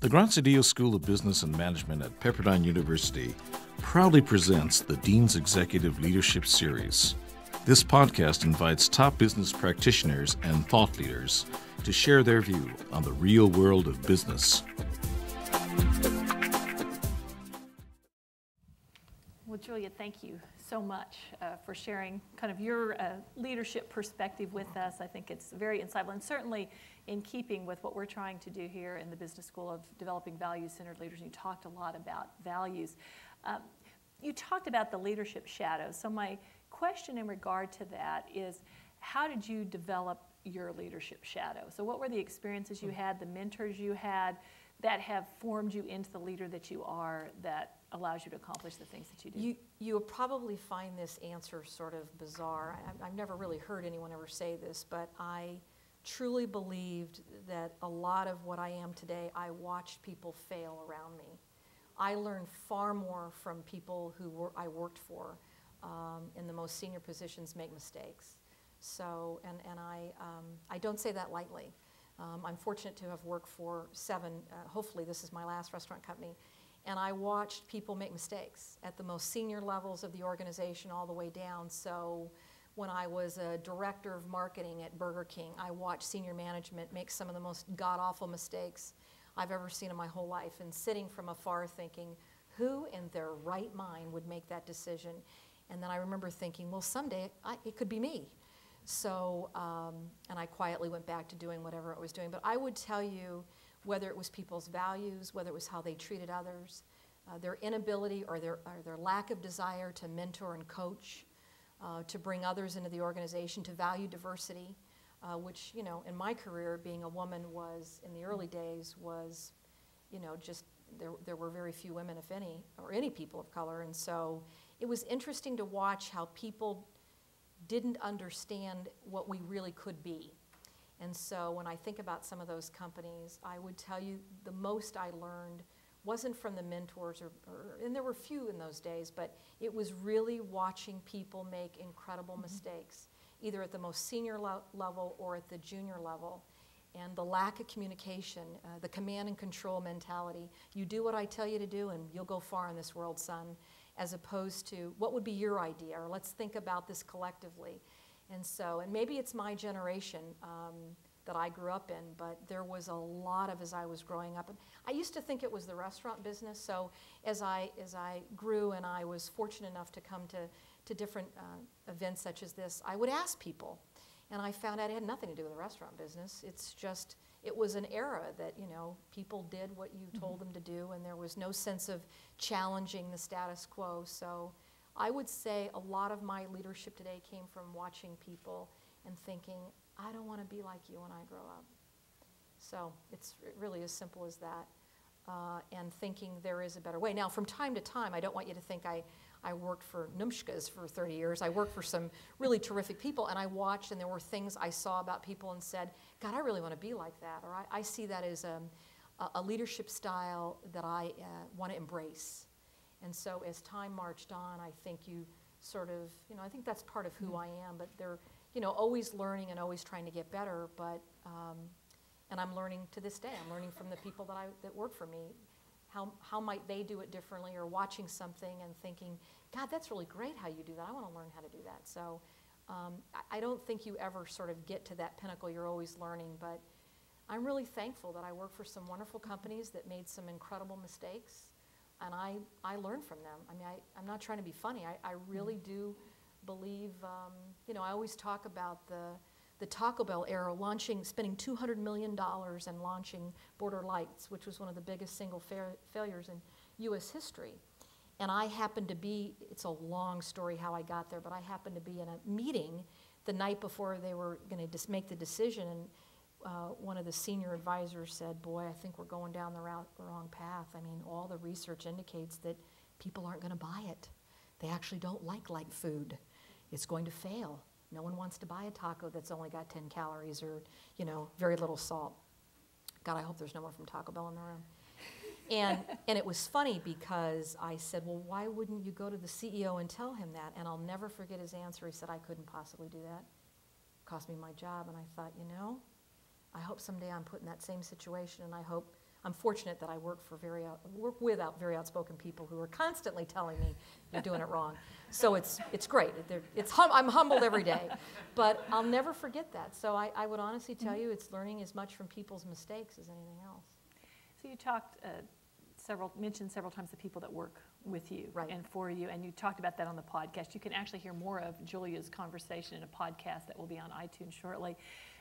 The Graziadio School of Business and Management at Pepperdine University proudly presents the Dean's Executive Leadership Series. This podcast invites top business practitioners and thought leaders to share their view on the real world of business. Well, Julia, thank you so much for sharing kind of your leadership perspective with us. I think it's very insightful and certainly in keeping with what we're trying to do here in the Business School of Developing Value-Centered Leaders. You talked a lot about values. You talked about the leadership shadow. So my question in regard to that is, how did you develop your leadership shadow? So what were the experiences you had, the mentors you had that have formed you into the leader that you are, that allows you to accomplish the things that you do? You'll probably find this answer sort of bizarre. I've never really heard anyone ever say this, but I truly believed that a lot of what I am today, I watched people fail around me. I learned far more from people who I worked for in the most senior positions make mistakes. So, and I don't say that lightly. I'm fortunate to have worked for 7, hopefully this is my last restaurant company, and I watched people make mistakes at the most senior levels of the organization all the way down. So when I was a director of marketing at Burger King, I watched senior management make some of the most god-awful mistakes I've ever seen in my whole life, and sitting from afar thinking, who in their right mind would make that decision? And then I remember thinking, well, someday it could be me. So, and I quietly went back to doing whatever I was doing. But I would tell you, whether it was people's values, whether it was how they treated others, their inability or their lack of desire to mentor and coach, to bring others into the organization, to value diversity, which, you know, in my career, being a woman was, in the early days, was, you know, just, there were very few women, if any, or any people of color. And so it was interesting to watch how people didn't understand what we really could be. And so when I think about some of those companies, I would tell you the most I learned wasn't from the mentors, and there were few in those days, but it was really watching people make incredible mistakes, either at the most senior level or at the junior level. And the lack of communication, the command and control mentality, you do what I tell you to do and you'll go far in this world, son, as opposed to what would be your idea, or let's think about this collectively. And so, and maybe it's my generation that I grew up in, but there was a lot of, as I was growing up, and I used to think it was the restaurant business. So as I grew and I was fortunate enough to come to different events such as this, I would ask people, and I found out it had nothing to do with the restaurant business. It's just, it was an era that, you know, people did what you told them to do, and there was no sense of challenging the status quo. So I would say a lot of my leadership today came from watching people and thinking, I don't want to be like you when I grow up. So it's really as simple as that, and thinking there is a better way. Now, from time to time, I don't want you to think I worked for Numshkas for 30 years. I worked for some really terrific people, and I watched, and there were things I saw about people and said, God, I really want to be like that, or I see that as a leadership style that I want to embrace. And so as time marched on, I think you sort of, you know, I think that's part of who I am, but they're, you know, always learning and always trying to get better, but, and I'm learning to this day. I'm learning from the people that work for me. How might they do it differently, or watching something and thinking, God, that's really great how you do that. I want to learn how to do that. So I don't think you ever sort of get to that pinnacle. You're always learning, but I'm really thankful that I work for some wonderful companies that made some incredible mistakes, and I learned from them. I mean, I'm not trying to be funny. I really do believe, you know, I always talk about the Taco Bell era, spending $200 million and launching Border Lights, which was one of the biggest single failures in U.S. history. And I happened to be, it's a long story how I got there, but I happened to be in a meeting the night before they were going to make the decision, and one of the senior advisors said, boy, I think we're going down the wrong path. I mean, all the research indicates that people aren't going to buy it. They actually don't like light food. It's going to fail. No one wants to buy a taco that's only got 10 calories or, you know, very little salt. God, I hope there's no more from Taco Bell in the room. And it was funny because I said, well, why wouldn't you go to the CEO and tell him that? And I'll never forget his answer. He said, I couldn't possibly do that. It cost me my job. And I thought, you know, I hope someday I'm put in that same situation, and I hope I'm fortunate that I work with very outspoken people who are constantly telling me you're doing it wrong. So it's great. I'm humbled every day. But I'll never forget that. So I would honestly tell you it's learning as much from people's mistakes as anything else. So you mentioned several times the people that work with you right. and for you, and you talked about that on the podcast. You can actually hear more of Julia's conversation in a podcast that will be on iTunes shortly.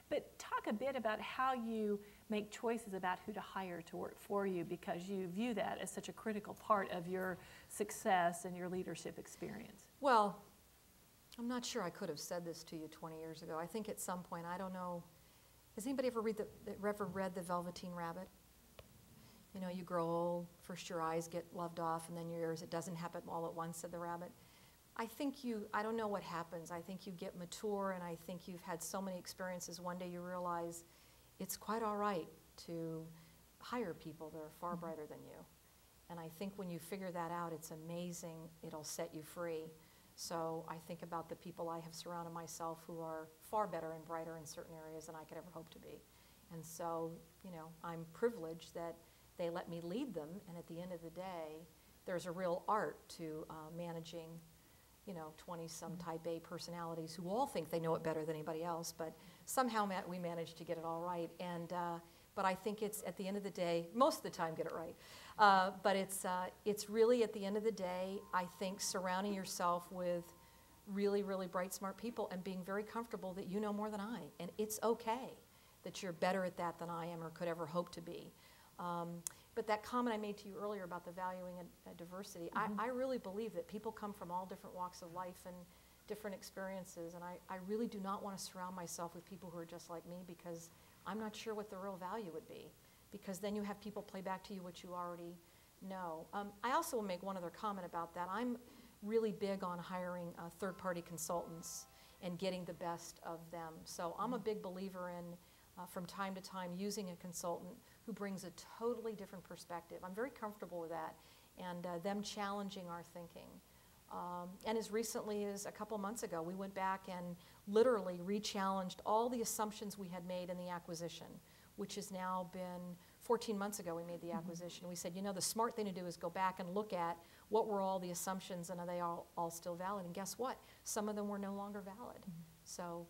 But talk a bit about how you make choices about who to hire to work for you, because you view that as such a critical part of your success and your leadership experience. Well, I'm not sure I could have said this to you 20 years ago. I think at some point, I don't know, has anybody ever read The Velveteen Rabbit? You know, you grow old, first your eyes get loved off, and then your ears. It doesn't happen all at once, said the rabbit. I don't know what happens. I think you get mature, and I think you've had so many experiences. One day you realize it's quite all right to hire people that are far brighter than you. And I think when you figure that out, it's amazing. It'll set you free. So I think about the people I have surrounded myself who are far better and brighter in certain areas than I could ever hope to be. And so, you know, I'm privileged that they let me lead them, and at the end of the day, there's a real art to managing, you know, 20-some type A personalities who all think they know it better than anybody else, but somehow we manage to get it all right. And but I think it's, at the end of the day, most of the time get it right. But it's really, at the end of the day, I think surrounding yourself with really, really bright, smart people and being very comfortable that you know more than I, and it's okay that you're better at that than I am or could ever hope to be. But that comment I made to you earlier about the valuing diversity, I really believe that people come from all different walks of life and different experiences, and I really do not want to surround myself with people who are just like me, because I'm not sure what the real value would be, because then you have people play back to you what you already know. I also will make one other comment about that. I'm really big on hiring third-party consultants and getting the best of them. So I'm a big believer in, from time to time, using a consultant who brings a totally different perspective. I'm very comfortable with that, and them challenging our thinking. And as recently as a couple months ago, we went back and literally re-challenged all the assumptions we had made in the acquisition, which has now been 14 months ago we made the acquisition. We said, you know, the smart thing to do is go back and look at what were all the assumptions, and are they all still valid? And guess what? Some of them were no longer valid. So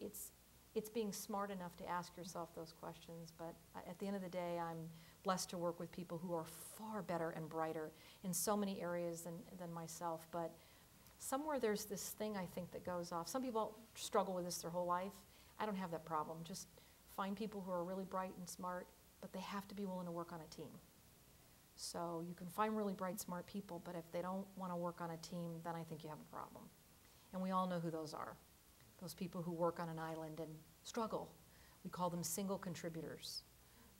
it's being smart enough to ask yourself those questions. But at the end of the day, I'm blessed to work with people who are far better and brighter in so many areas than myself. But somewhere there's this thing, I think, that goes off. Some people struggle with this their whole life. I don't have that problem. Just find people who are really bright and smart, but they have to be willing to work on a team. So you can find really bright, smart people, but if they don't want to work on a team, then I think you have a problem. And we all know who those are. Those people who work on an island and struggle. We call them single contributors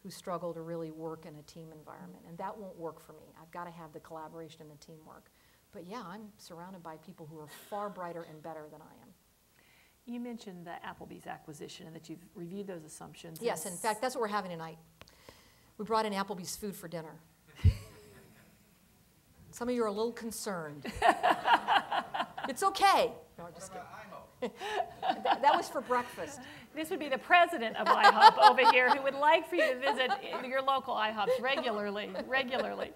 who struggle to really work in a team environment. And that won't work for me. I've got to have the collaboration and the teamwork. But yeah, I'm surrounded by people who are far brighter and better than I am. You mentioned the Applebee's acquisition and that you've reviewed those assumptions. Yes, in fact, that's what we're having tonight. We brought in Applebee's food for dinner. Some of you are a little concerned. It's okay. No, I'm just kidding. That was for breakfast. This would be the president of IHOP over here who would like for you to visit your local IHOPs regularly.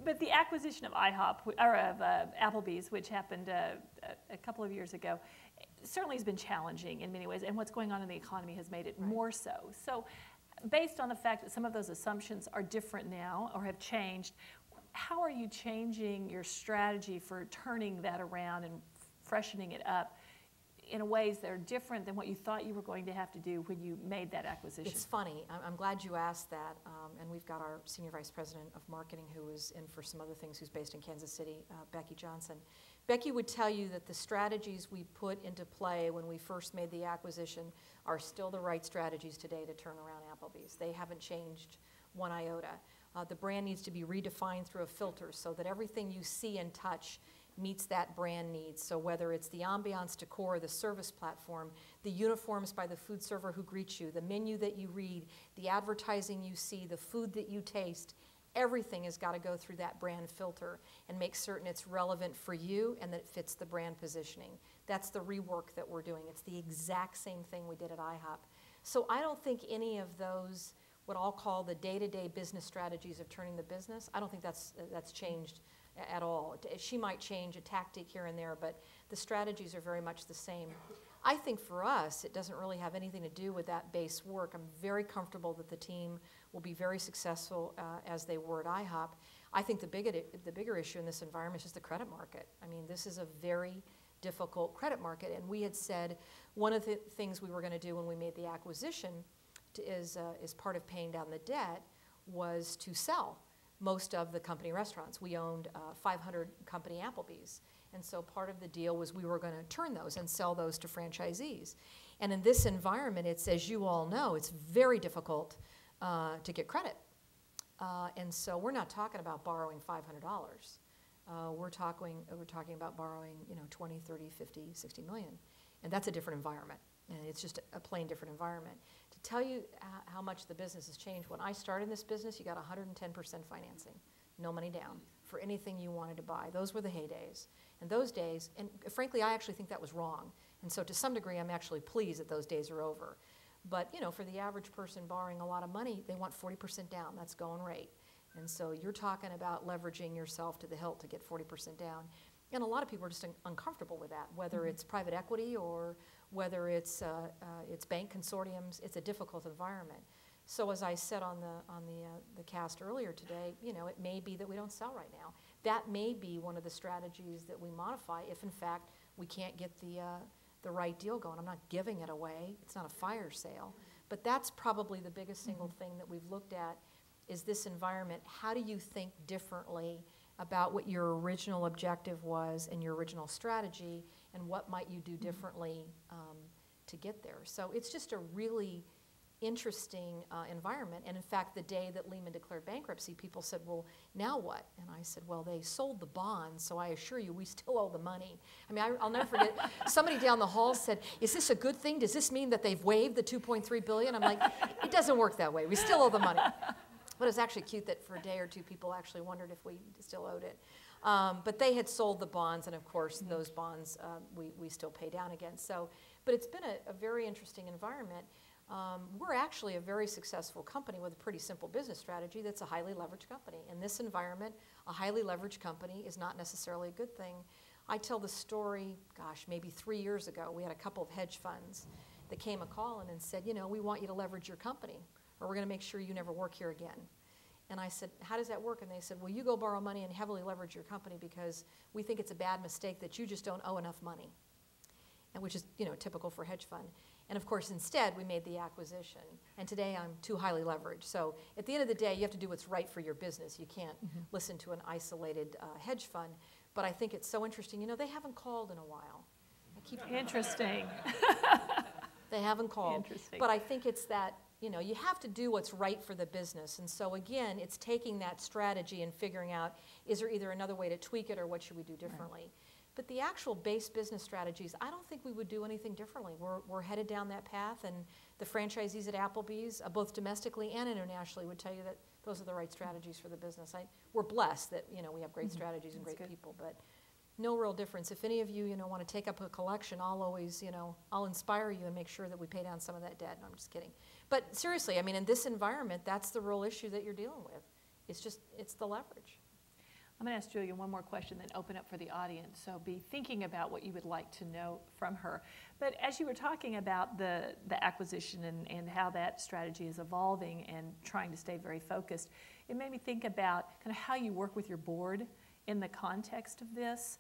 But the acquisition of IHOP, or of Applebee's, which happened a couple of years ago, certainly has been challenging in many ways, and what's going on in the economy has made it more so. So based on the fact that some of those assumptions are different now or have changed, how are you changing your strategy for turning that around and freshening it up in ways that are different than what you thought you were going to have to do when you made that acquisition? It's funny. I'm glad you asked that. And we've got our Senior Vice President of Marketing, who is in for some other things, who's based in Kansas City, Becky Johnson. Becky would tell you that the strategies we put into play when we first made the acquisition are still the right strategies today to turn around Applebee's. They haven't changed one iota. The brand needs to be redefined through a filter so that everything you see and touch meets that brand needs. So whether it's the ambiance decor, the service platform, the uniforms by the food server who greets you, the menu that you read, the advertising you see, the food that you taste, everything has got to go through that brand filter and make certain it's relevant for you and that it fits the brand positioning. That's the rework that we're doing. It's the exact same thing we did at IHOP. So I don't think any of those what I'll call the day-to-day business strategies of turning the business, I don't think that's changed at all. She might change a tactic here and there, but the strategies are very much the same. I think for us, it doesn't really have anything to do with that base work. I'm very comfortable that the team will be very successful as they were at IHOP. I think the bigger issue in this environment is just the credit market. I mean, this is a very difficult credit market, and we had said one of the things we were going to do when we made the acquisition is part of paying down the debt was to sell most of the company restaurants. We owned 500 company Applebee's. And so part of the deal was we were going to turn those and sell those to franchisees. And in this environment, it's, as you all know, it's very difficult to get credit. And so we're not talking about borrowing $500. We're talking about borrowing, 20, 30, 50, 60 million. And that's a different environment. And it's just a plain different environment. To tell you how much the business has changed, when I started in this business, you got 110% financing, no money down for anything you wanted to buy. Those were the heydays. And those days, and frankly, I actually think that was wrong. And so to some degree, I'm actually pleased that those days are over. But, for the average person borrowing a lot of money, they want 40% down. That's going rate. And so you're talking about leveraging yourself to the hilt to get 40% down. And a lot of people are just uncomfortable with that, whether it's private equity or whether it's bank consortiums. It's a difficult environment. So as I said on the cast earlier today, it may be that we don't sell right now. That may be one of the strategies that we modify if, in fact, we can't get the right deal going. I'm not giving it away. It's not a fire sale. But that's probably the biggest single thing that we've looked at is this environment. How do you think differently about what your original objective was and your original strategy, and what might you do differently to get there? So it's just a really interesting environment. And in fact, the day that Lehman declared bankruptcy, people said, well, now what? And I said, well, they sold the bonds, so I assure you we still owe the money. I mean, I'll never forget, somebody down the hall said, is this a good thing? Does this mean that they've waived the $2.3 billion? I'm like, it doesn't work that way. We still owe the money. But it's actually cute that for a day or two, people actually wondered if we still owed it. But they had sold the bonds, and of course, those bonds we still pay down again. So, but it's been a very interesting environment. We're actually a very successful company with a pretty simple business strategy that's a highly leveraged company. In this environment, a highly leveraged company is not necessarily a good thing. I tell the story, gosh, maybe 3 years ago, we had a couple of hedge funds that came a call and said, we want you to leverage your company, or we're going to make sure you never work here again. And I said, how does that work? And they said, well, you go borrow money and heavily leverage your company because we think it's a bad mistake that you just don't owe enough money, and which is typical for a hedge fund. And of course, instead, we made the acquisition. And today, I'm too highly leveraged. So at the end of the day, you have to do what's right for your business. You can't listen to an isolated hedge fund. But I think it's so interesting. They haven't called in a while. Interesting. They haven't called. Interesting. But I think it's that, you have to do what's right for the business. And so again, it's taking that strategy and figuring out, is there either another way to tweak it or what should we do differently? Right. But the actual base business strategies, I don't think we would do anything differently. We're headed down that path, and the franchisees at Applebee's, both domestically and internationally, would tell you that those are the right strategies for the business. We're blessed that we have great strategies and great people, but no real difference. If any of you want to take up a collection, I'll always I'll inspire you and make sure that we pay down some of that debt. No, I'm just kidding. But seriously, I mean, in this environment, that's the real issue that you're dealing with. It's the leverage. I'm going to ask Julia one more question, then open up for the audience. So be thinking about what you would like to know from her. But as you were talking about the acquisition and how that strategy is evolving and trying to stay very focused, it made me think about kind of how you work with your board in the context of this.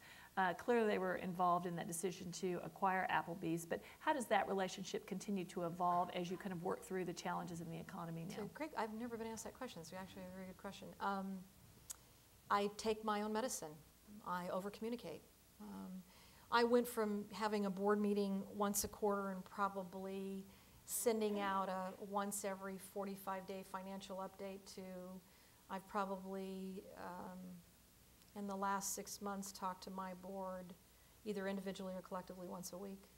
Clearly they were involved in that decision to acquire Applebee's, but how does that relationship continue to evolve as you kind of work through the challenges in the economy now? So, Greg, I've never been asked that question. It's actually a very good question. I take my own medicine. I over-communicate. I went from having a board meeting once a quarter and probably sending out a once every 45-day financial update to, I've probably, in the last 6 months, talked to my board either individually or collectively once a week.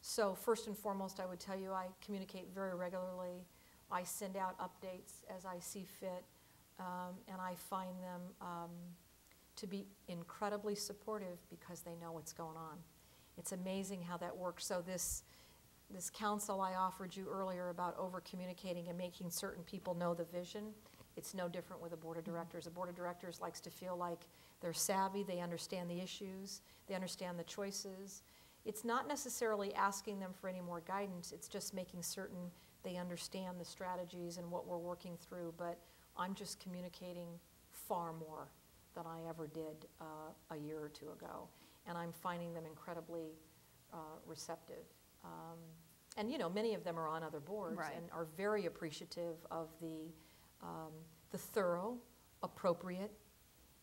So first and foremost, I would tell you I communicate very regularly. I send out updates as I see fit. And I find them to be incredibly supportive because they know what's going on. It's amazing how that works. So this this counsel I offered you earlier about over-communicating and making certain people know the vision, it's no different with a board of directors. A board of directors likes to feel like they're savvy, they understand the issues, they understand the choices. It's not necessarily asking them for any more guidance, it's just making certain they understand the strategies and what we're working through, but I'm just communicating far more than I ever did a year or two ago. And I'm finding them incredibly receptive. And you know, many of them are on other boards Right. and are very appreciative of the thorough, appropriate,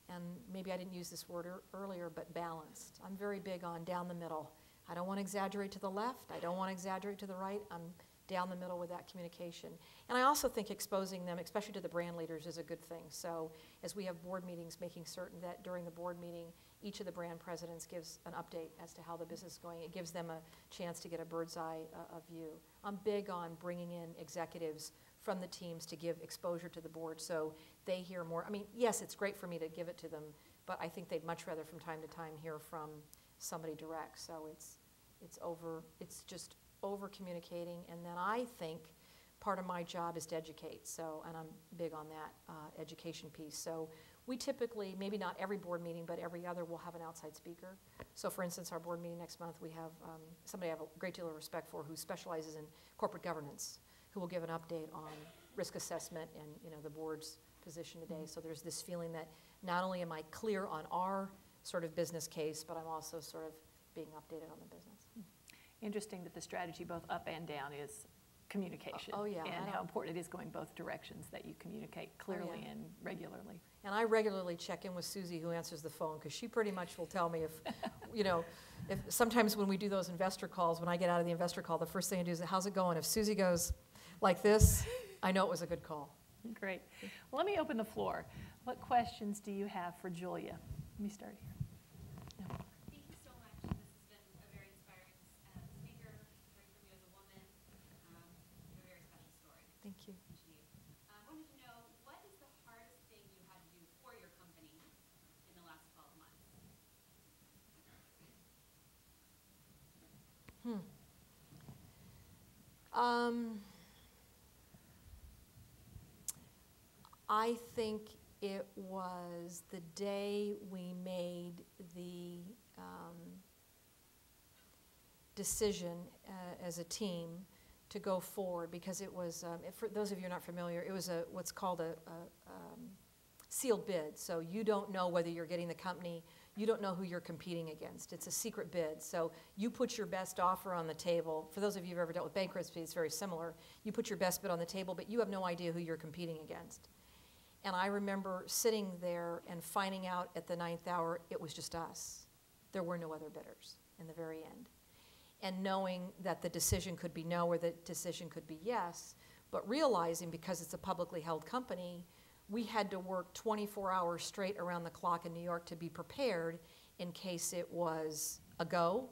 and maybe I didn't use this word earlier, but balanced. I'm very big on down the middle. I don't want to exaggerate to the left. I don't want to exaggerate to the right. I'm down the middle with that communication. And I also think exposing them, especially to the brand leaders, is a good thing. So as we have board meetings, making certain that during the board meeting, each of the brand presidents gives an update as to how the business is going. It gives them a chance to get a bird's eye view. I'm big on bringing in executives from the teams to give exposure to the board so they hear more. I mean, yes, it's great for me to give it to them, but I think they'd much rather from time to time hear from somebody direct. So it's just over communicating, and then I think part of my job is to educate. So, and I'm big on that education piece. So we typically, maybe not every board meeting, but every other, will have an outside speaker. So for instance, our board meeting next month, we have somebody I have a great deal of respect for who specializes in corporate governance, who will give an update on risk assessment and, you know, the board's position today. So there's this feeling that not only am I clear on our sort of business case, but I'm also sort of being updated on the business. Interesting that the strategy both up and down is communication. Oh, yeah. And how important it is going both directions, that you communicate clearly yeah. and regularly. And I regularly check in with Susie, who answers the phone, because she pretty much will tell me if, you know, if sometimes when we do those investor calls, when I get out of the investor call, the first thing I do is, how's it going? If Susie goes like this, I know it was a good call. Great. Well, let me open the floor. What questions do you have for Julia? Let me start here. Thank you so much. This has been a very inspiring speaker, hearing from you as a woman. A very special story. Thank you. I wanted to know, what is the hardest thing you had to do for your company in the last 12 months? I think it was the day we made the decision as a team to go forward, because it was, for those of you who are not familiar, it was what's called a sealed bid. So you don't know whether you're getting the company, you don't know who you're competing against. It's a secret bid. So you put your best offer on the table. For those of you who've ever dealt with bankruptcy, it's very similar. You put your best bid on the table, but you have no idea who you're competing against. And I remember sitting there and finding out at the 9th hour it was just us. There were no other bidders in the very end. And knowing that the decision could be no or the decision could be yes, but realizing because it's a publicly held company, we had to work 24 hours straight around the clock in New York to be prepared in case it was a go.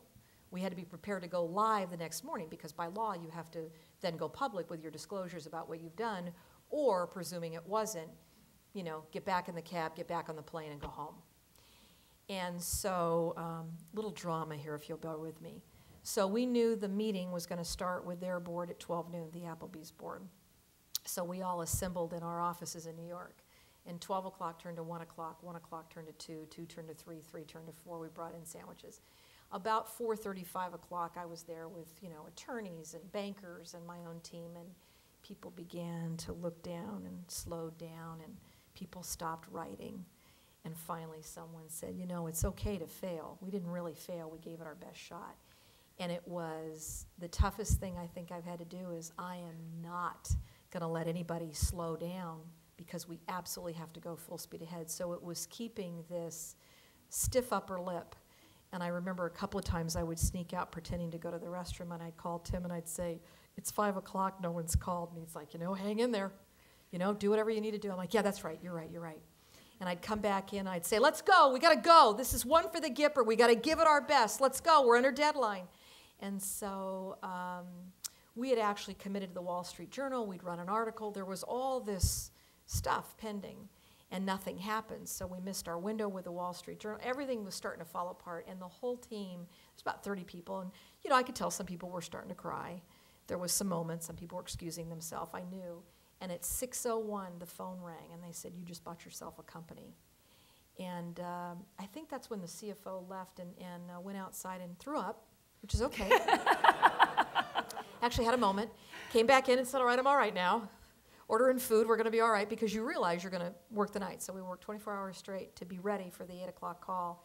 We had to be prepared to go live the next morning, because by law you have to then go public with your disclosures about what you've done, or presuming it wasn't, you know, get back in the cab, get back on the plane, and go home. And so, little drama here if you'll bear with me. So we knew the meeting was going to start with their board at 12 noon, the Applebee's board. So we all assembled in our offices in New York. And 12 o'clock turned to 1 o'clock, 1 o'clock turned to 2, 2 turned to 3, 3 turned to 4. We brought in sandwiches. About 4:30, 5 o'clock, I was there with, you know, attorneys and bankers and my own team, and people began to look down and slow down, and people stopped writing. And finally someone said, you know, it's okay to fail. We didn't really fail, we gave it our best shot. And it was the toughest thing I think I've had to do is I am not gonna let anybody slow down, because we absolutely have to go full speed ahead. So it was keeping this stiff upper lip. And I remember a couple of times I would sneak out pretending to go to the restroom, and I'd call Tim and I'd say, it's 5 o'clock, no one's called. And he's like, you know, hang in there. You know, do whatever you need to do. I'm like, yeah, that's right, you're right, you're right. And I'd come back in, I'd say, let's go, we gotta go. This is one for the Gipper, we gotta give it our best. Let's go, we're under deadline. And so we had actually committed to the Wall Street Journal, we'd run an article, there was all this stuff pending. and nothing happened. So we missed our window with the Wall Street Journal. Everything was starting to fall apart, and the whole team, there's about 30 people, and I could tell some people were starting to cry. There was some moments, some people were excusing themselves, I knew. And at 6:01, the phone rang, and they said, "You just bought yourself a company." And I think that's when the CFO left and went outside and threw up, which is okay. Actually had a moment, came back in and said, "All right, I'm all right now. Ordering food, we're going to be all right," because you realize you're going to work the night. So we worked 24 hours straight to be ready for the 8 o'clock call.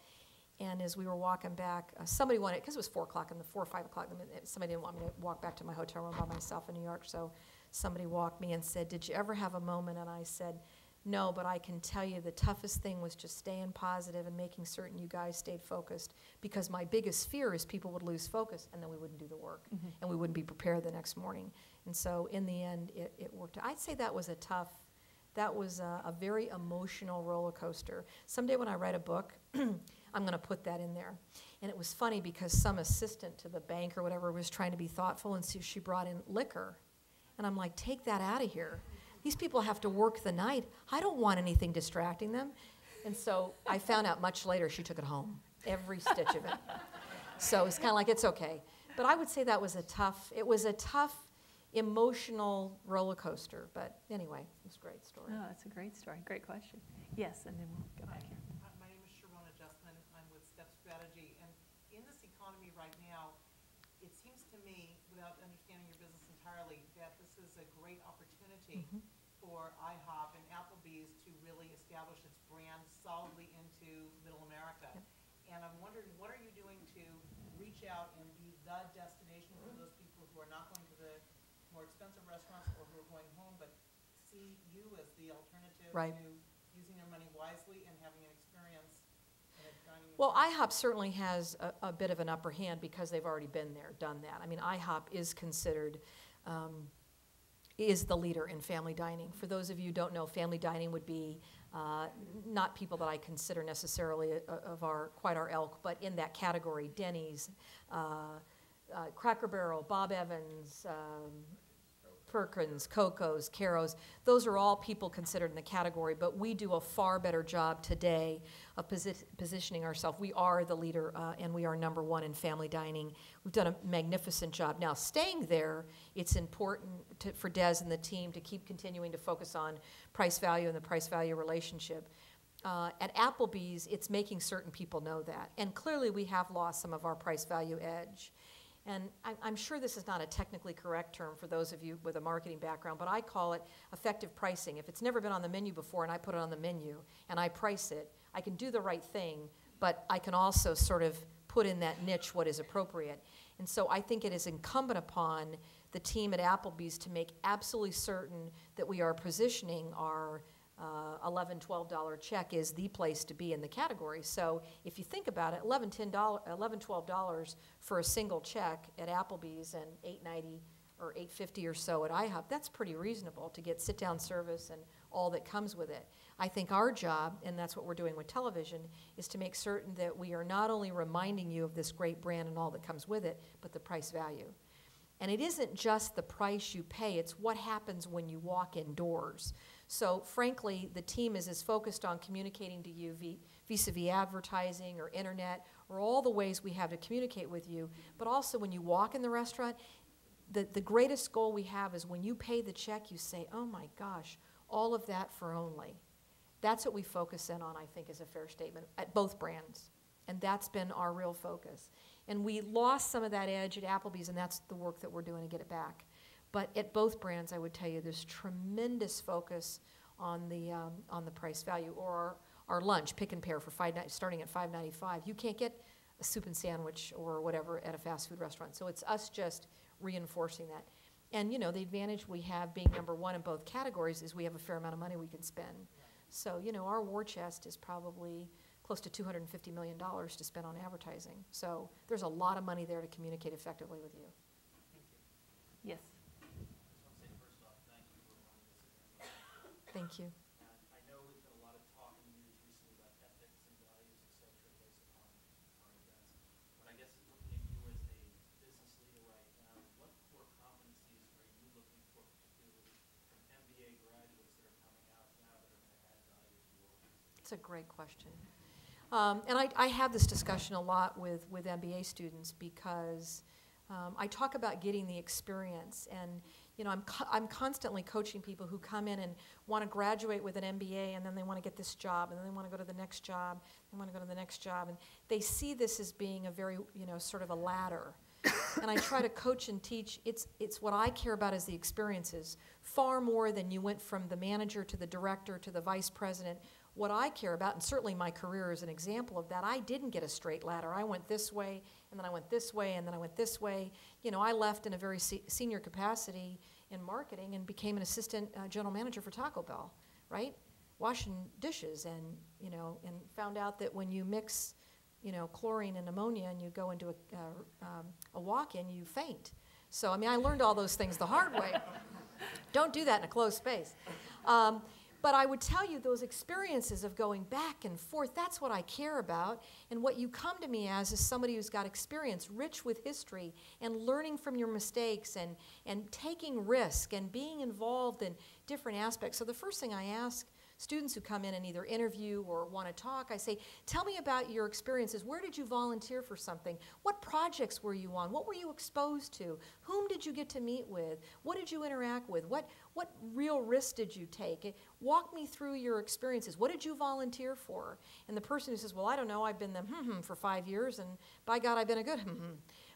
And as we were walking back, somebody wanted, because it was 4 o'clock and 4 or 5 o'clock, somebody didn't want me to walk back to my hotel room by myself in New York. So somebody walked me and said, "Did you ever have a moment?" And I said, "No, but I can tell you the toughest thing was just staying positive and making certain you guys stayed focused, because my biggest fear is people would lose focus and then we wouldn't do the work and we wouldn't be prepared the next morning." And so in the end, it worked. I'd say that was a very emotional roller coaster. Someday when I write a book, I'm going to put that in there. And it was funny because some assistant to the bank or whatever was trying to be thoughtful, and so she brought in liquor. And I'm like, "Take that out of here. These people have to work the night. I don't want anything distracting them." And so I found out much later she took it home, every stitch of it. So it's kind of like, it's okay. But I would say that was a tough emotional roller coaster. But anyway, it was a great story. No, that's a great story. Great question. Yes, and then we'll go back here. My name is Sharona Justman. I'm with Step Strategy. And in this economy right now, it seems to me, without understanding your business entirely, that this is a great opportunity for IHOP and Applebee's to really establish its brand solidly into Middle America. Yep. And I'm wondering, what are you doing to reach out and be the destination for those people who are not going to the more expensive restaurants or who are going home, but see you as the alternative Right. to using their money wisely and having an experience in a dining Well, environment? IHOP certainly has a bit of an upper hand because they've already been there, done that. I mean, IHOP is considered, is the leader in family dining. For those of you who don't know, family dining would be not people that I consider necessarily of quite our ilk, but in that category, Denny's, Cracker Barrel, Bob Evans, Perkins, Coco's, Caro's. Those are all people considered in the category, but we do a far better job today of positioning ourselves. We are the leader, and we are number one in family dining. We've done a magnificent job. Now, staying there, it's important for Des and the team to keep continuing to focus on price value and the price value relationship. At Applebee's, it's making certain people know that. And clearly, we have lost some of our price value edge. And I'm sure this is not a technically correct term for those of you with a marketing background, but I call it effective pricing. If it's never been on the menu before and I put it on the menu and I price it, I can do the right thing, but I can also sort of put in that niche what is appropriate. And so I think it is incumbent upon the team at Applebee's to make absolutely certain that we are positioning our $11, $12 check is the place to be in the category. So if you think about it, $11, $12 for a single check at Applebee's and $8.90 or $8.50 or so at IHOP, that's pretty reasonable to get sit-down service and all that comes with it. I think our job, and that's what we're doing with television, is to make certain that we are not only reminding you of this great brand and all that comes with it, but the price value. And it isn't just the price you pay, it's what happens when you walk indoors. So frankly, the team is as focused on communicating to you vis-a-vis advertising or internet or all the ways we have to communicate with you, but also when you walk in the restaurant, the greatest goal we have is when you pay the check, you say, "Oh my gosh, all of that for only." That's what we focus in on, I think, is a fair statement, at both brands. And that's been our real focus. And we lost some of that edge at Applebee's, and that's the work that we're doing to get it back. But at both brands, I would tell you, there's tremendous focus on the price value. Or our lunch, pick and pair, starting at $5.95. You can't get a soup and sandwich or whatever at a fast food restaurant. So it's us just reinforcing that. And the advantage we have being number one in both categories is we have a fair amount of money we can spend. So our war chest is probably close to $250 million to spend on advertising. So there's a lot of money there to communicate effectively with you. Yes. Thank you. I know there's been a lot of talk in the news recently about ethics and values, et cetera, based upon our events. But I guess looking at you as a business leader right now, what core competencies are you looking for, particularly from MBA graduates that are coming out now that are going to add value to your It's a great question. And I have this discussion a lot with MBA students because I talk about getting the experience. And you know, I'm constantly coaching people who come in and want to graduate with an MBA, and then they want to get this job, and then they want to go to the next job, they want to go to the next job. And they see this as being a very, you know, sort of a ladder. And I try to coach and teach. It's what I care about is the experiences, far more than you went from the manager to the director to the vice president. What I care about, and certainly my career is an example of that, I didn't get a straight ladder. I went this way, and then I went this way, and then I went this way. You know, I left in a very senior capacity in marketing and became an assistant general manager for Taco Bell, right? Washing dishes, and, you know, and found out that when you mix, you know, chlorine and ammonia and you go into a walk-in, you faint. So, I mean, I learned all those things the hard way. Don't do that in a closed space. But I would tell you those experiences of going back and forth, that's what I care about. And what you come to me as is somebody who's got experience, rich with history, and learning from your mistakes, and taking risk, and being involved in different aspects. So the first thing I ask students who come in and either interview or want to talk, I say, tell me about your experiences. Where did you volunteer for something? What projects were you on? What were you exposed to? Whom did you get to meet with? What did you interact with? What real risks did you take? Walk me through your experiences. What did you volunteer for? And the person who says, well, I don't know, I've been the for 5 years, and by God, I've been a good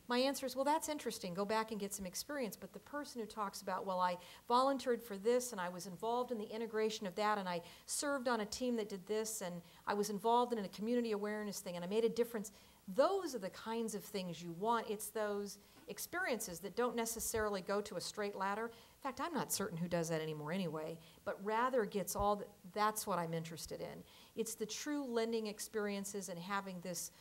My answer is, well, that's interesting. Go back and get some experience. But the person who talks about, well, I volunteered for this, and I was involved in the integration of that, and I served on a team that did this, and I was involved in a community awareness thing, and I made a difference. Those are the kinds of things you want. It's those experiences that don't necessarily go to a straight ladder. In fact, I'm not certain who does that anymore anyway, but rather gets all that's what I'm interested in. It's the true lending experiences and having this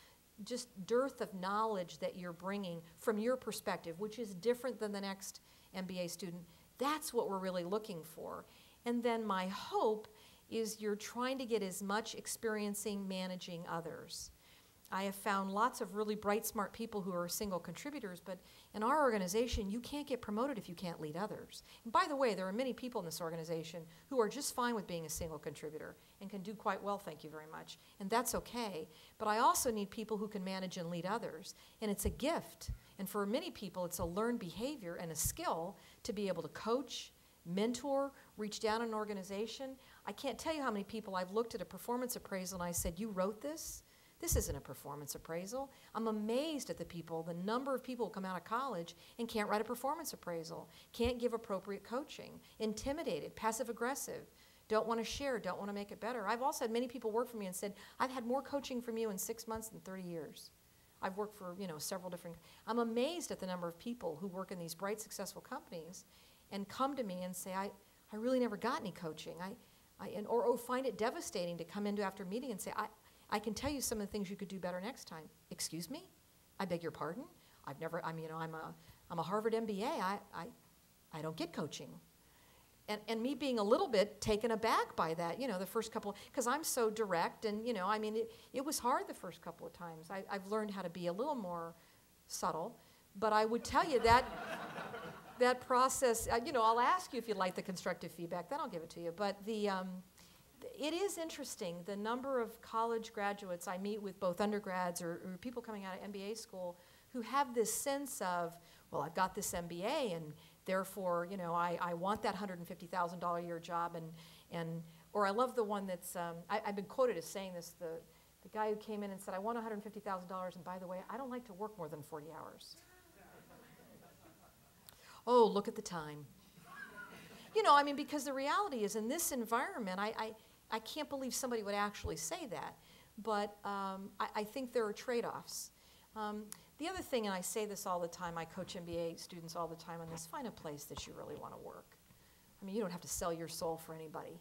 just dearth of knowledge that you're bringing from your perspective, which is different than the next MBA student. That's what we're really looking for. And then my hope is you're trying to get as much experiencing managing others. I have found lots of really bright, smart people who are single contributors, but in our organization, you can't get promoted if you can't lead others. And by the way, there are many people in this organization who are just fine with being a single contributor and can do quite well, thank you very much, and that's okay. But I also need people who can manage and lead others, and it's a gift. And for many people, it's a learned behavior and a skill to be able to coach, mentor, reach down an organization. I can't tell you how many people I've looked at a performance appraisal and I said, you wrote this? This isn't a performance appraisal. I'm amazed at the number of people who come out of college and can't write a performance appraisal, can't give appropriate coaching, intimidated, passive-aggressive, don't want to share, don't want to make it better. I've also had many people work for me and said, I've had more coaching from you in 6 months than 30 years. I've worked for, you know, several different, I'm amazed at the number of people who work in these bright, successful companies and come to me and say, I really never got any coaching. Or find it devastating to come into after a meeting and say, I can tell you some of the things you could do better next time. Excuse me? I beg your pardon? I'm a Harvard MBA. I don't get coaching. And me being a little bit taken aback by that, you know, the first couple, because I'm so direct, and, you know, I mean, it was hard the first couple of times. I've learned how to be a little more subtle, but I would tell you that that process, you know, I'll ask you if you'd like the constructive feedback, then I'll give it to you, but it is interesting, the number of college graduates I meet with, both undergrads or people coming out of MBA school, who have this sense of, well, I've got this MBA, and therefore, you know, I want that $150,000 a year job, or I love the one that's, I've been quoted as saying this, the guy who came in and said, I want $150,000, and by the way, I don't like to work more than 40 hours. Oh, look at the time. You know, I mean, because the reality is, in this environment, I can't believe somebody would actually say that, but I think there are trade-offs. The other thing, and I say this all the time, I coach MBA students all the time on this, find a place that you really want to work. I mean, you don't have to sell your soul for anybody,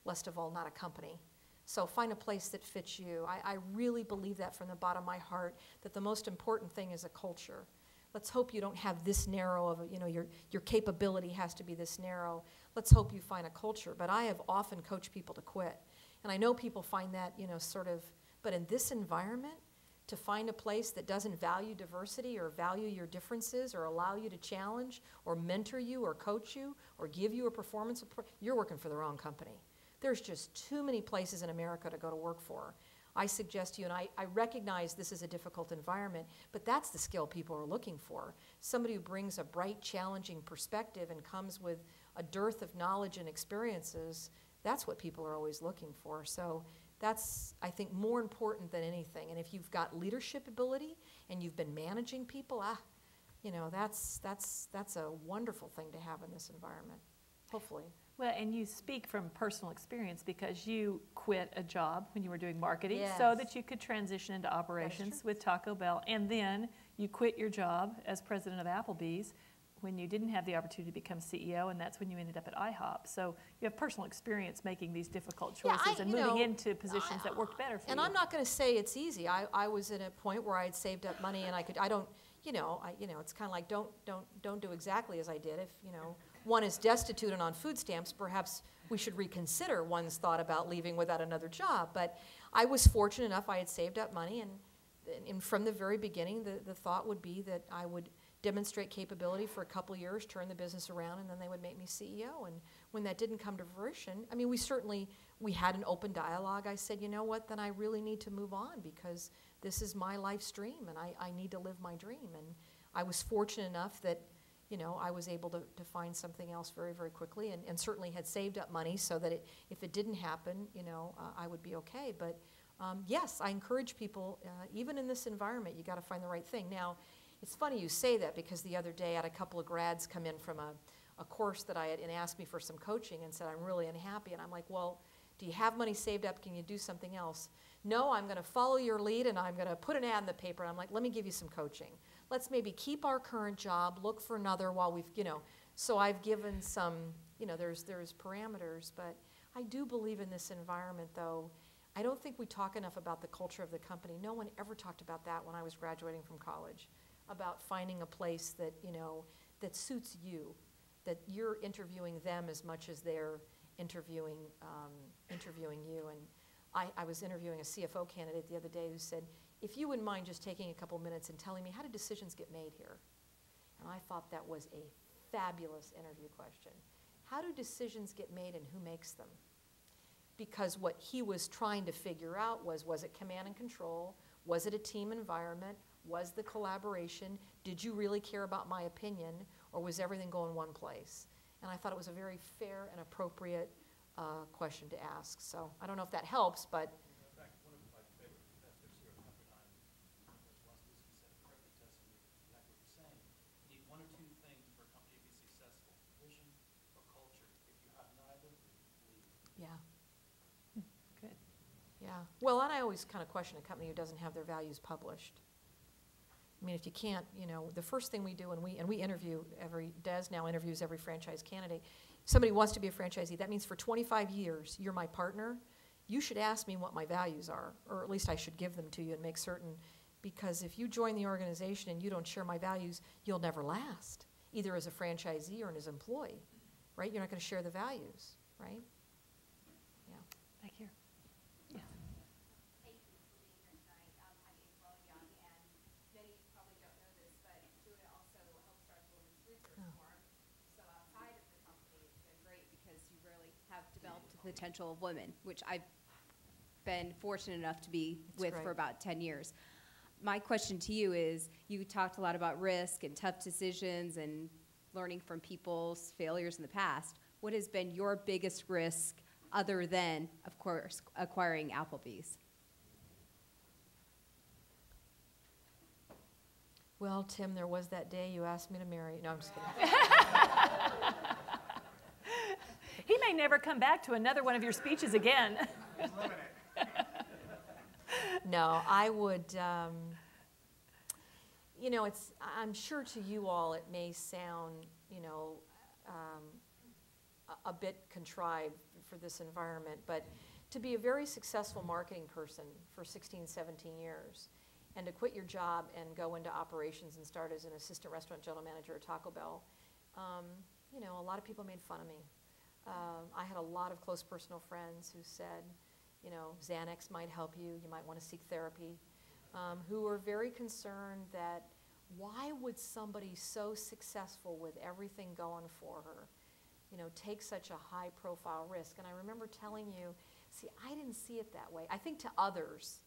least of all not a company. So find a place that fits you. I really believe that from the bottom of my heart, that the most important thing is a culture. Let's hope you don't have this narrow of, you know, your capability has to be this narrow. Let's hope you find a culture. But I have often coached people to quit. And I know people find that, you know, sort of, but in this environment, to find a place that doesn't value diversity or value your differences or allow you to challenge or mentor you or coach you or give you a performance, you're working for the wrong company. There's just too many places in America to go to work for. I suggest to you, and I recognize this is a difficult environment, but that's the skill people are looking for. Somebody who brings a bright, challenging perspective and comes with a dearth of knowledge and experiences, that's what people are always looking for. So that's, I think, more important than anything. And if you've got leadership ability and you've been managing people, you know, that's a wonderful thing to have in this environment, hopefully. Well, and you speak from personal experience because you quit a job when you were doing marketing Yes. so that you could transition into operations with Taco Bell. And then you quit your job as president of Applebee's when you didn't have the opportunity to become CEO, and that's when you ended up at IHOP. So you have personal experience making these difficult choices and moving into positions that worked better for you. And I'm not going to say it's easy. I was at a point where I had saved up money, and it's kind of like don't do exactly as I did. If one is destitute and on food stamps, perhaps we should reconsider one's thought about leaving without another job. But I was fortunate enough; I had saved up money, and from the very beginning, the thought would be that I would demonstrate capability for a couple of years, turn the business around, and then they would make me CEO. And when that didn't come to fruition, I mean, we had an open dialogue. I said, you know what, then I really need to move on because this is my life's dream, and I need to live my dream. And I was fortunate enough that, I was able to find something else very, very quickly, and certainly had saved up money so that if it didn't happen, I would be okay. But yes, I encourage people, even in this environment, you got to find the right thing. Now, it's funny you say that because the other day I had a couple of grads come in from a course that I had and asked me for some coaching and said, I'm really unhappy. And I'm like, well, do you have money saved up? Can you do something else? No, I'm going to follow your lead and I'm going to put an ad in the paper. And I'm like, let me give you some coaching. Let's maybe keep our current job, look for another while we've, So I've given some, there's parameters. But I do believe in this environment, though. I don't think we talk enough about the culture of the company. No one ever talked about that when I was graduating from college, about finding a place that, that suits you, that you're interviewing them as much as they're interviewing you. And I was interviewing a CFO candidate the other day who said, if you wouldn't mind just taking a couple minutes and telling me, how do decisions get made here? And I thought that was a fabulous interview question. How do decisions get made and who makes them? Because what he was trying to figure out was it command and control? Was it a team environment? Was the collaboration? Did you really care about my opinion? Or was everything going one place? And I thought it was a very fair and appropriate question to ask. So I don't know if that helps, but. In fact, one of my favorite professors here at Pepperdine once said correctly to us, and exactly what you're saying, you need one or two things for a company to be successful, vision or culture. If you have neither, leave. Yeah. Good. Yeah. Well, and I always kind of question a company who doesn't have their values published. I mean, if you can't, the first thing we do, and we interview Des now interviews every franchise candidate. Somebody wants to be a franchisee. That means for 25 years, you're my partner. You should ask me what my values are, or at least I should give them to you and make certain, because if you join the organization and you don't share my values, you'll never last, either as a franchisee or as an employee, right? You're not going to share the values, right? Yeah. Back here. Yes. Thank you for being here tonight. I'm April Young, and many probably don't know this, but Stewart also helped start the Women's Research Forum. So outside of the company, it's been great because you really have developed the potential of women, which I've been fortunate enough to be with for about 10 years. My question to you is, you talked a lot about risk and tough decisions and learning from people's failures in the past. What has been your biggest risk other than, of course, acquiring Applebee's? Well, Tim, there was that day you asked me to marry. No, I'm just kidding. He may never come back to another one of your speeches again. No, I would, I'm sure to you all it may sound, a bit contrived for this environment, but to be a very successful marketing person for 16, 17 years, and to quit your job and go into operations and start as an assistant restaurant general manager at Taco Bell, a lot of people made fun of me. I had a lot of close personal friends who said, Xanax might help you, you might want to seek therapy, who were very concerned that why would somebody so successful with everything going for her take such a high-profile risk. And I remember telling you, see, I didn't see it that way. I think to others,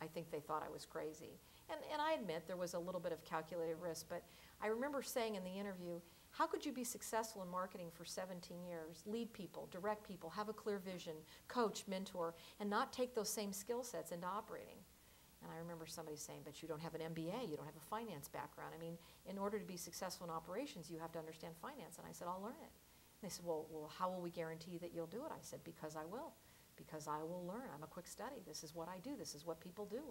I think they thought I was crazy. And I admit there was a little bit of calculated risk, but I remember saying in the interview, how could you be successful in marketing for 17 years, lead people, direct people, have a clear vision, coach, mentor, and not take those same skill sets into operating? And I remember somebody saying, but you don't have an MBA, you don't have a finance background. I mean, in order to be successful in operations, you have to understand finance. And I said, I'll learn it. And they said, well, how will we guarantee that you'll do it? I said, because I will. Because I will learn. I'm a quick study. This is what I do. This is what people do.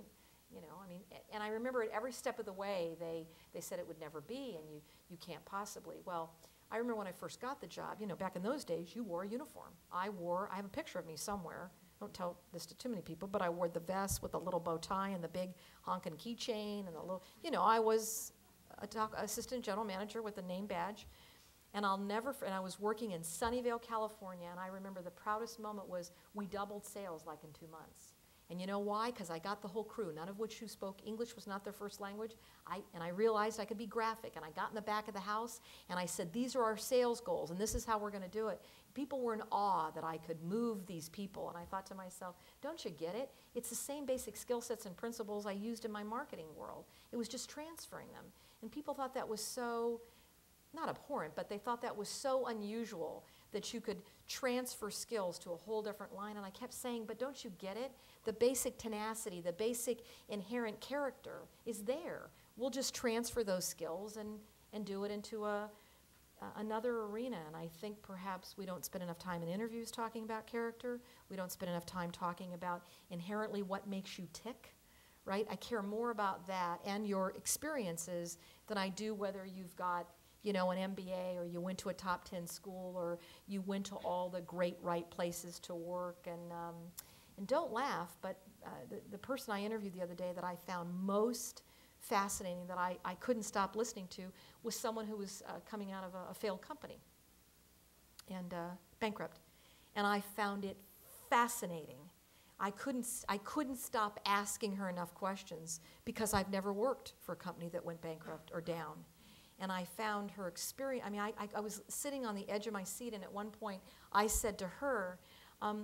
And I remember at every step of the way, they said it would never be, and you can't possibly. Well, I remember when I first got the job, back in those days, you wore a uniform. I have a picture of me somewhere. Don't tell this to too many people, but I wore the vest with the little bow tie and the big honkin' keychain and the little, I was assistant general manager with a name badge. And and I was working in Sunnyvale, California, and I remember the proudest moment was we doubled sales like in 2 months. And you know why? Because I got the whole crew, none of which who spoke English was not their first language. And I realized I could be graphic, and I got in the back of the house, and I said, these are our sales goals, and this is how we're going to do it. People were in awe that I could move these people, and I thought to myself, don't you get it? It's the same basic skill sets and principles I used in my marketing world. It was just transferring them. And people thought that was so, not abhorrent, but they thought that was so unusual that you could transfer skills to a whole different line. And I kept saying, but don't you get it? The basic tenacity, the basic inherent character is there. We'll just transfer those skills and do it into another arena. And I think perhaps we don't spend enough time in interviews talking about character. We don't spend enough time talking about inherently what makes you tick, right? I care more about that and your experiences than I do whether you've got an MBA, or you went to a top 10 school, or you went to all the great right places to work. And don't laugh, but the person I interviewed the other day that I found most fascinating, that I couldn't stop listening to, was someone who was coming out of a failed company and bankrupt. And I found it fascinating. I couldn't stop asking her enough questions because I've never worked for a company that went bankrupt or down. And I found her experience, I was sitting on the edge of my seat, and at one point I said to her,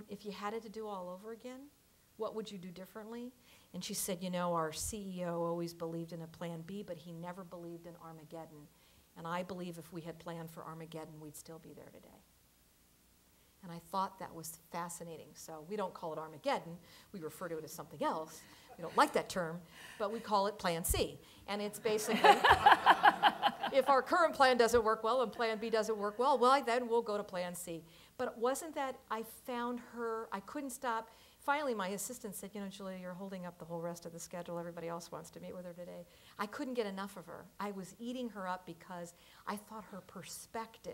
if you had it to do all over again, what would you do differently? And she said, our CEO always believed in a plan B, but he never believed in Armageddon. And I believe if we had planned for Armageddon, we'd still be there today. And I thought that was fascinating. So we don't call it Armageddon. We refer to it as something else. We don't like that term, but we call it Plan C. And it's basically, if our current plan doesn't work well and Plan B doesn't work well, then we'll go to Plan C. But wasn't that, I found her, I couldn't stop. Finally, my assistant said, Julia, you're holding up the whole rest of the schedule. Everybody else wants to meet with her today. I couldn't get enough of her. I was eating her up because I thought her perspective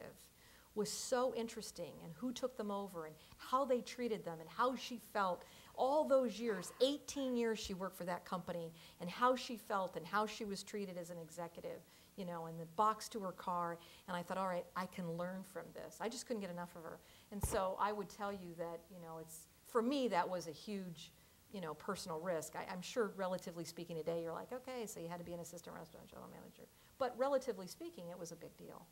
was so interesting, and who took them over and how they treated them and how she felt all those years, 18 years she worked for that company, and how she felt and how she was treated as an executive, and the box to her car. And I thought, all right, I can learn from this. I just couldn't get enough of her. And so I would tell you that, for me, that was a huge, personal risk. I'm sure, relatively speaking, today you're like, okay, so you had to be an assistant restaurant general manager. But relatively speaking, it was a big deal.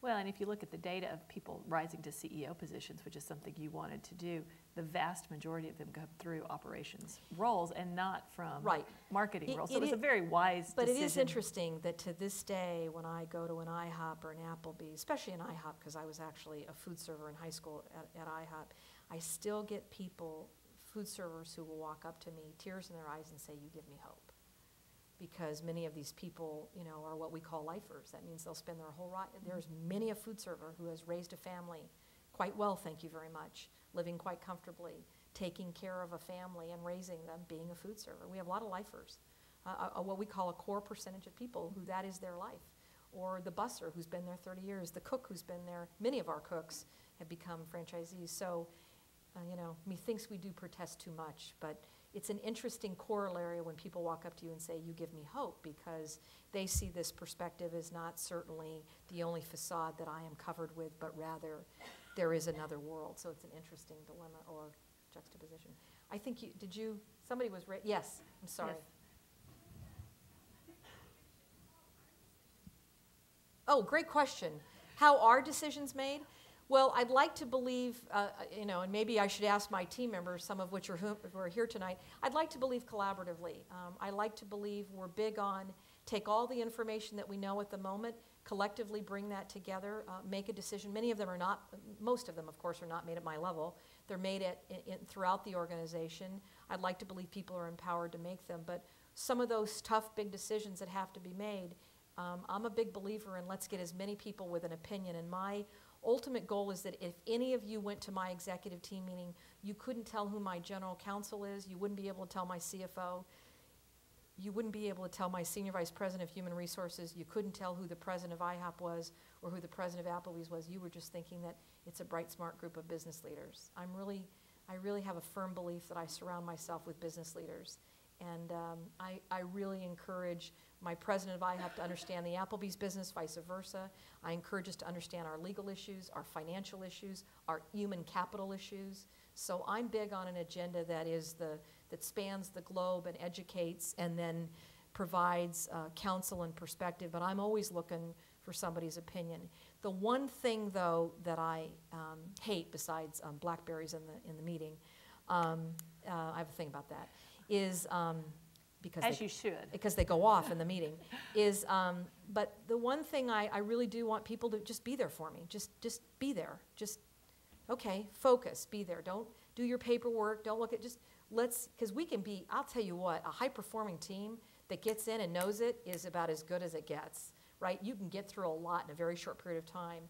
Well, and if you look at the data of people rising to CEO positions, which is something you wanted to do, the vast majority of them go through operations roles and not from marketing roles. So it was a very wise decision. But it is interesting that to this day, when I go to an IHOP or an Applebee's, especially an IHOP, because I was actually a food server in high school at IHOP, I still get people, food servers, who will walk up to me, tears in their eyes, and say, you give me hope. Because many of these people, are what we call lifers. That means they'll spend their whole life. There's many a food server who has raised a family quite well, thank you very much, living quite comfortably, taking care of a family and raising them, being a food server. We have a lot of lifers, what we call a core percentage of people who that is their life. Or the busser who's been there 30 years, the cook who's been there. Many of our cooks have become franchisees. So, methinks we do protest too much, but it's an interesting corollary when people walk up to you and say, you give me hope, because they see this perspective as not certainly the only facade that I am covered with, but rather there is another world. So it's an interesting dilemma or juxtaposition. I think somebody was right. Yes, I'm sorry. Yes. Oh, great question. How are decisions made? Well, I'd like to believe, and maybe I should ask my team members, some of which who are here tonight, I'd like to believe collaboratively. I like to believe we're big on take all the information that we know at the moment, collectively bring that together, make a decision. Many of them are not, most of them, of course, are not made at my level. They're made throughout the organization. I'd like to believe people are empowered to make them, but some of those tough, big decisions that have to be made, I'm a big believer in let's get as many people with an opinion. And my ultimate goal is that if any of you went to my executive team meeting, you couldn't tell who my general counsel is, you wouldn't be able to tell my CFO, you wouldn't be able to tell my senior vice president of human resources, you couldn't tell who the president of IHOP was or who the president of Applebee's was. You were just thinking that it's a bright, smart group of business leaders. I really have a firm belief that I surround myself with business leaders. And I really encourage my president of IHOP to understand the Applebee's business, vice versa. I encourage us to understand our legal issues, our financial issues, our human capital issues. So I'm big on an agenda that spans the globe and educates and then provides counsel and perspective, but I'm always looking for somebody's opinion. The one thing, though, that I hate, besides blackberries in the meeting, I have a thing about that, is because they go off in the meeting, is, but the one thing I really do want people to just be there for me. Just be there. Just, okay, focus, be there. Don't do your paperwork, don't look at, just let's, because we can be, I'll tell you what, a high-performing team that gets in and knows it is about as good as it gets, right? You can get through a lot in a very short period of time.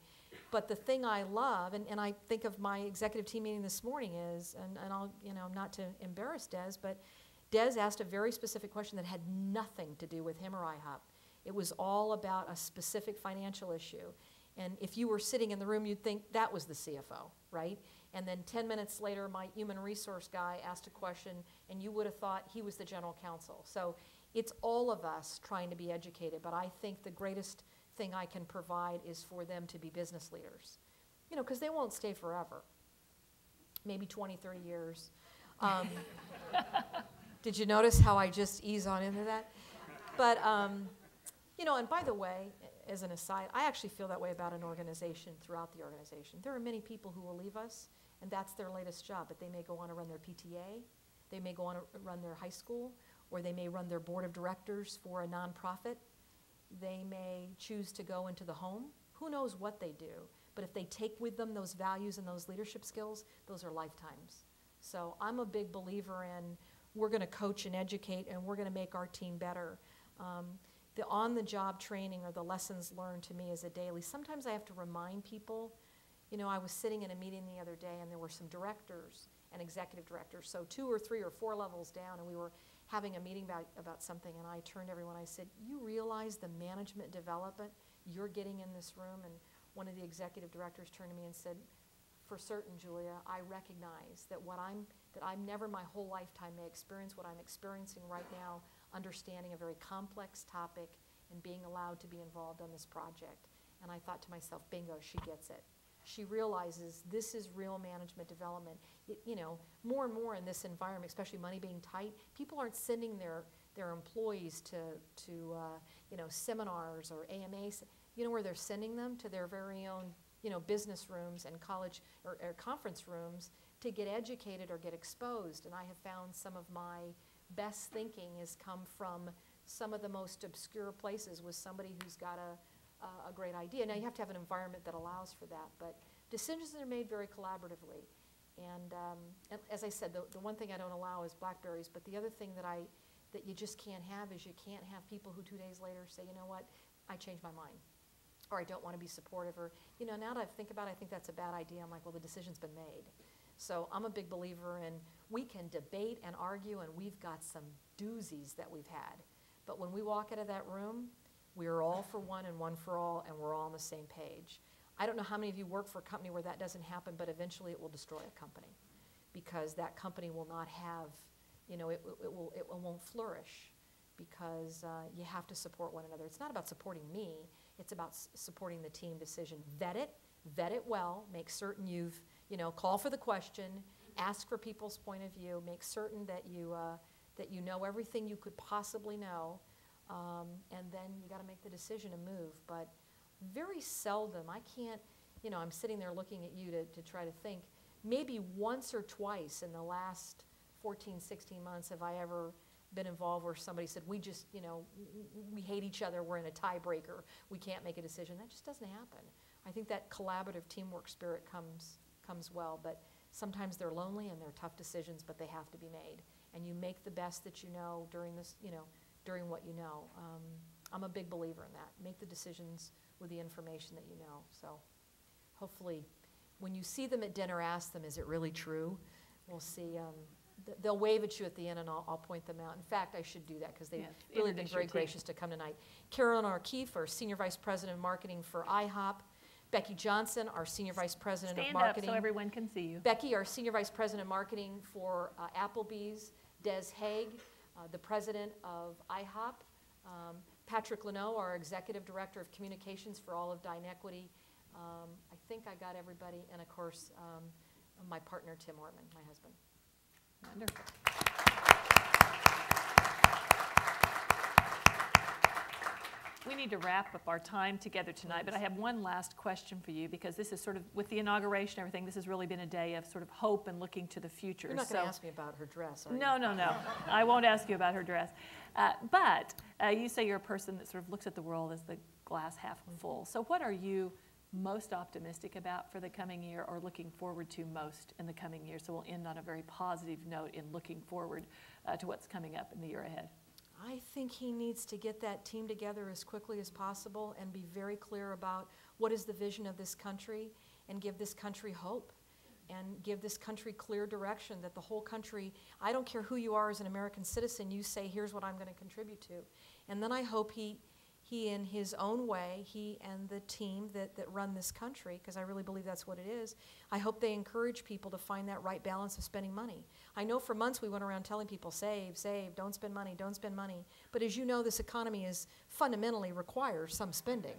But the thing I love, and I think of my executive team meeting this morning is, and I'll, not to embarrass Des, but Des asked a very specific question that had nothing to do with him or IHOP. It was all about a specific financial issue. And if you were sitting in the room, you'd think that was the CFO, right? And then 10 minutes later, my human resource guy asked a question, and you would have thought he was the general counsel. So it's all of us trying to be educated, but I think the greatest thing I can provide is for them to be business leaders. Because they won't stay forever. Maybe 20, 30 years. Did you notice how I just ease on into that? But, and by the way, as an aside, I actually feel that way about an organization throughout the organization. There are many people who will leave us, and that's their latest job, but they may go on to run their PTA, they may go on to run their high school, or they may run their board of directors for a nonprofit. They may choose to go into the home. Who knows what they do? But if they take with them those values and those leadership skills, those are lifetimes. So I'm a big believer in we're going to coach and educate, and we're going to make our team better. The on-the-job training or the lessons learned to me is a daily. Sometimes I have to remind people. I was sitting in a meeting the other day, and there were some directors and executive directors, so 2 or 3 or 4 levels down, and we were having a meeting about something, and I turned to everyone, I said, you realize the management development you're getting in this room? And one of the executive directors turned to me and said, for certain, Julia, I recognize that I'm never my whole lifetime may experience what I'm experiencing right now, understanding a very complex topic and being allowed to be involved on this project. And I thought to myself, bingo, she gets it. She realizes this is real management development. More and more in this environment, especially money being tight, people aren't sending their employees to seminars or AMAs. Where they're sending them? To their very own business rooms and college or conference rooms to get educated or get exposed. And I have found some of my best thinking has come from some of the most obscure places with somebody who's got a great idea. Now, you have to have an environment that allows for that, but decisions are made very collaboratively. And as I said, the one thing I don't allow is blackberries, but the other thing that you just can't have is you can't have people who 2 days later say, you know what, I changed my mind, or I don't want to be supportive, or, now that I think about it, I think that's a bad idea. I'm like, well, the decision's been made. So I'm a big believer in we can debate and argue, and we've got some doozies that we've had. But when we walk out of that room, we're all for one and one for all, and we're all on the same page. I don't know how many of you work for a company where that doesn't happen, but eventually it will destroy a company, because that company will not have, it won't flourish, because you have to support one another. It's not about supporting me, it's about supporting the team decision. Vet it well, make certain you've, call for the question, ask for people's point of view, make certain that you know everything you could possibly know, and then you got to make the decision to move. But very seldom, I can't, you know, I'm sitting there looking at you to try to think, maybe once or twice in the last 14, 16 months have I ever been involved where somebody said, we just, you know, we hate each other, we're in a tiebreaker, we can't make a decision. That just doesn't happen. I think that collaborative teamwork spirit comes well, but sometimes they're lonely and they're tough decisions, but they have to be made. And you make the best that you know during this, you know, during what you know. I'm a big believer in that. Make the decisions with the information that you know. So hopefully when you see them at dinner, ask them, is it really true? We'll see. They'll wave at you at the end, and I'll point them out. In fact, I should do that because they've really been very gracious to come tonight. Carolyn O'Keefe, our Senior Vice President of Marketing for IHOP. Becky Johnson, our Senior Vice President of Marketing. Stand up so everyone can see you. Becky, our Senior Vice President of Marketing for Applebee's. Des Haig, the President of IHOP. Patrick Leno, our Executive Director of Communications for all of DineEquity. I think I got everybody. And of course, my partner, Tim Ortman, my husband. Wonderful. We need to wrap up our time together tonight, but I have one last question for you, because this is sort of, with the inauguration and everything, this has really been a day of sort of hope and looking to the future. You're not going to ask me about her dress, are you? No, no, no. I won't ask you about her dress. But you say you're a person that sort of looks at the world as the glass half full. So what are you most optimistic about for the coming year, or looking forward to most in the coming year? So we'll end on a very positive note in looking forward to what's coming up in the year ahead. I think he needs to get that team together as quickly as possible and be very clear about what is the vision of this country, and give this country hope and give this country clear direction that the whole country, I don't care who you are as an American citizen, you say, here's what I'm going to contribute to. And then I hope he in his own way, he and the team that run this country, because I really believe that's what it is, I hope they encourage people to find that right balance of spending money. I know for months we went around telling people, save, save, don't spend money, don't spend money. But as you know, this economy fundamentally requires some spending.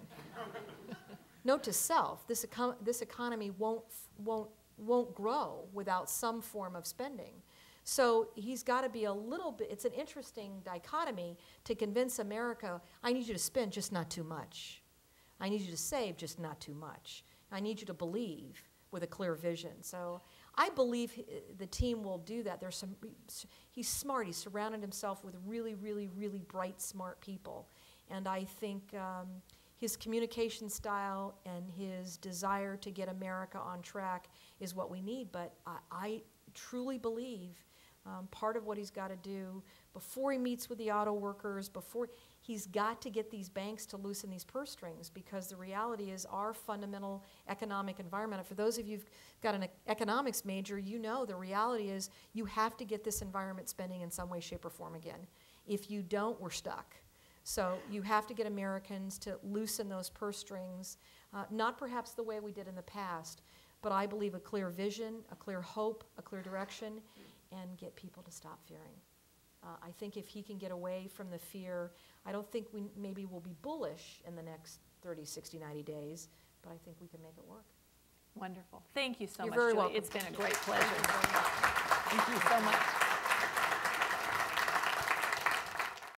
Note to self, this economy won't grow without some form of spending. So he's got to be a little bit, it's an interesting dichotomy to convince America, I need you to spend, just not too much. I need you to save, just not too much. I need you to believe with a clear vision. So I believe the team will do that. He's smart. He's surrounded himself with really, really, really bright, smart people. And I think his communication style and his desire to get America on track is what we need. But I truly believe part of what he's got to do before he meets with the auto workers, he's got to get these banks to loosen these purse strings, because the reality is our fundamental economic environment. And for those of you who've got an economics major, you know the reality is you have to get this environment spending in some way, shape, or form again. If you don't, we're stuck. So you have to get Americans to loosen those purse strings, not perhaps the way we did in the past, but I believe a clear vision, a clear hope, a clear direction, and get people to stop fearing. I think if he can get away from the fear, I don't think maybe we'll be bullish in the next 30, 60, 90 days, but I think we can make it work. Wonderful. Thank you so You're much, very Julie. welcome. It's been a great pleasure. Thank you so much.